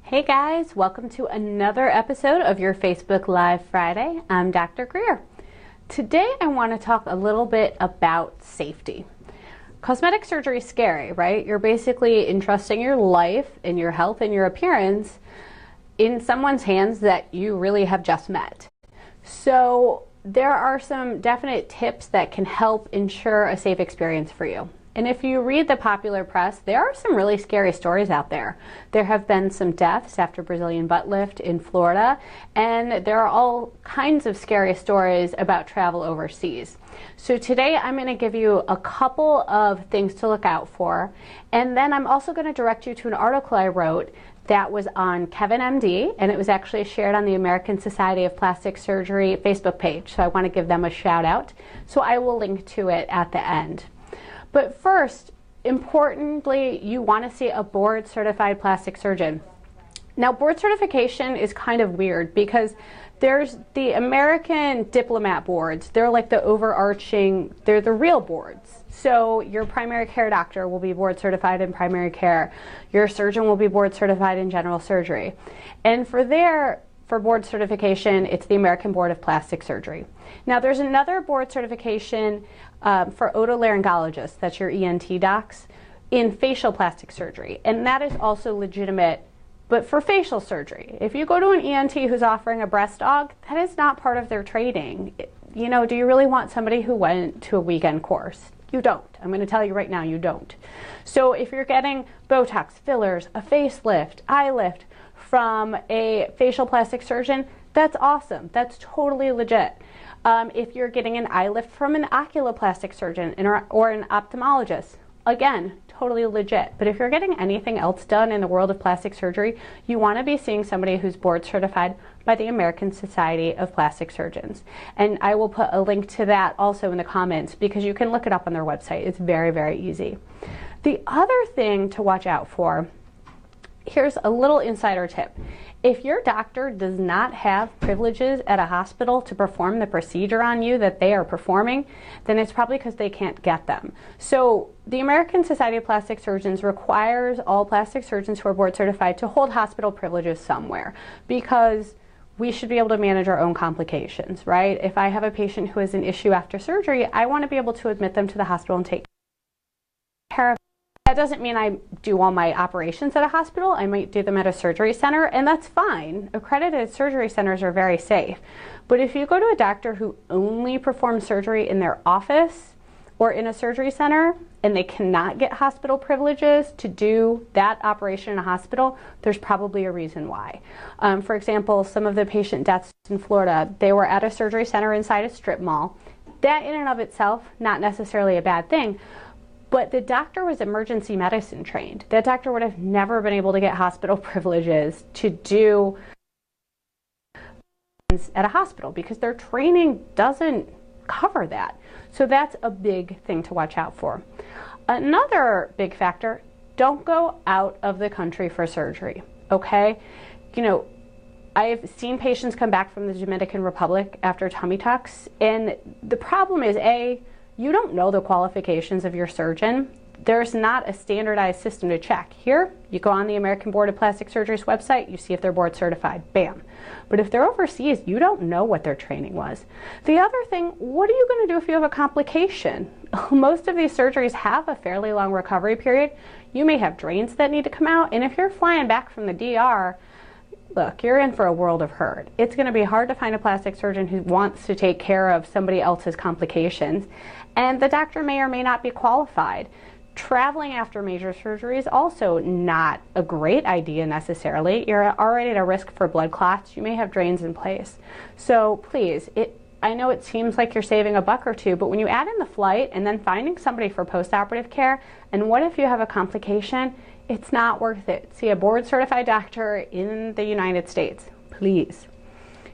Hey guys, welcome to another episode of your Facebook Live Friday. I'm Dr. Greer. Today I want to talk a little bit about safety. Cosmetic surgery is scary, right? You're basically entrusting your life and your health and your appearance in someone's hands that you really have just met. So there are some definite tips that can help ensure a safe experience for you. And if you read the popular press, there are some really scary stories out there. There have been some deaths after Brazilian butt lift in Florida, and there are all kinds of scary stories about travel overseas. So today I'm going to give you a couple of things to look out for, and then I'm also going to direct you to an article I wrote that was on Kevin MD, and it was actually shared on the American Society of Plastic Surgery Facebook page, so I want to give them a shout out. So I will link to it at the end. But first, importantly, you want to see a board certified plastic surgeon. Now, board certification is kind of weird because there's the American diplomat boards. They're like the overarching, they're the real boards. So your primary care doctor will be board certified in primary care. Your surgeon will be board certified in general surgery. And for board certification, it's the American Board of Plastic Surgery. Now, there's another board certification for otolaryngologists, that's your ENT docs, in facial plastic surgery. And that is also legitimate, but for facial surgery. If you go to an ENT who's offering a breast aug, that is not part of their training. You know, do you really want somebody who went to a weekend course? You don't. I'm going to tell you right now, you don't. So if you're getting Botox, fillers, a facelift, eye lift from a facial plastic surgeon, that's awesome. That's totally legit. If you're getting an eye lift from an oculoplastic surgeon or an ophthalmologist, again, totally legit. But if you're getting anything else done in the world of plastic surgery, you want to be seeing somebody who's board certified by the American Society of Plastic Surgeons. And I will put a link to that also in the comments because you can look it up on their website. It's very, very easy. The other thing to watch out for, here's a little insider tip. If your doctor does not have privileges at a hospital to perform the procedure on you that they are performing, then it's probably because they can't get them. So the American Society of Plastic Surgeons requires all plastic surgeons who are board certified to hold hospital privileges somewhere because we should be able to manage our own complications, right? If I have a patient who has an issue after surgery, I want to be able to admit them to the hospital and take care of them. That doesn't mean I do all my operations at a hospital. I might do them at a surgery center, and that's fine. Accredited surgery centers are very safe. But if you go to a doctor who only performs surgery in their office or in a surgery center, and they cannot get hospital privileges to do that operation in a hospital, there's probably a reason why. For example, some of the patient deaths in Florida, they were at a surgery center inside a strip mall. That in and of itself, not necessarily a bad thing. But the doctor was emergency medicine trained. That doctor would have never been able to get hospital privileges to do at a hospital because their training doesn't cover that. So that's a big thing to watch out for. Another big factor, don't go out of the country for surgery, okay? You know, I've seen patients come back from the Dominican Republic after tummy tucks, and the problem is, you don't know the qualifications of your surgeon. There's not a standardized system to check. Here, you go on the American Board of Plastic Surgery's website, you see if they're board certified, bam. But if they're overseas, you don't know what their training was. The other thing, what are you going to do if you have a complication? Most of these surgeries have a fairly long recovery period. You may have drains that need to come out, and if you're flying back from the DR, look, you're in for a world of hurt. It's going to be hard to find a plastic surgeon who wants to take care of somebody else's complications, and the doctor may or may not be qualified. Traveling after major surgery is also not a great idea necessarily. You're already at a risk for blood clots. You may have drains in place. So please, I know it seems like you're saving a buck or two, but when you add in the flight and then finding somebody for postoperative care, and what if you have a complication? It's not worth it. See a board certified doctor in the United States, please.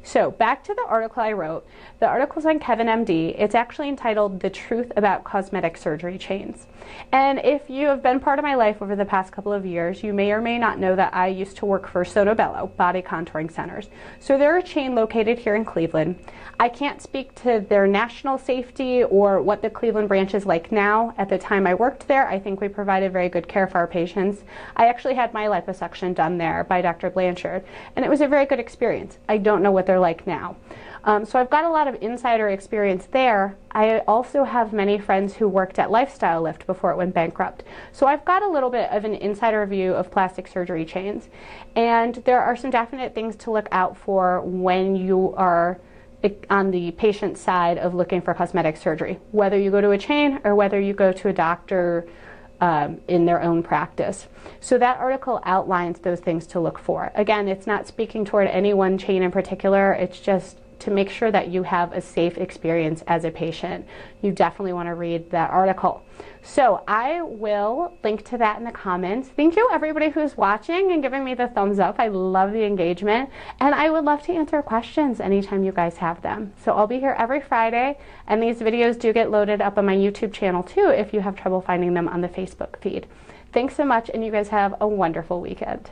So back to the article I wrote. The article's on Kevin MD. It's actually entitled The Truth About Cosmetic Surgery Chains. And if you have been part of my life over the past couple of years, you may or may not know that I used to work for Sotobello Body Contouring Centers. So they're a chain located here in Cleveland. I can't speak to their national safety or what the Cleveland branch is like now. At the time I worked there, I think we provided very good care for our patients. I actually had my liposuction done there by Dr. Blanchard, and it was a very good experience. I don't know what they're like now. So I've got a lot of insider experience there. I also have many friends who worked at Lifestyle Lift before it went bankrupt. So I've got a little bit of an insider view of plastic surgery chains. And there are some definite things to look out for when you are on the patient side of looking for cosmetic surgery, whether you go to a chain or whether you go to a doctor in their own practice. So that article outlines those things to look for. Again, it's not speaking toward any one chain in particular, it's just to make sure that you have a safe experience as a patient. You definitely want to read that article. So I will link to that in the comments. Thank you everybody who's watching and giving me the thumbs up. I love the engagement, and I would love to answer questions anytime you guys have them. So I'll be here every Friday, and these videos do get loaded up on my YouTube channel too if you have trouble finding them on the Facebook feed. Thanks so much, and you guys have a wonderful weekend.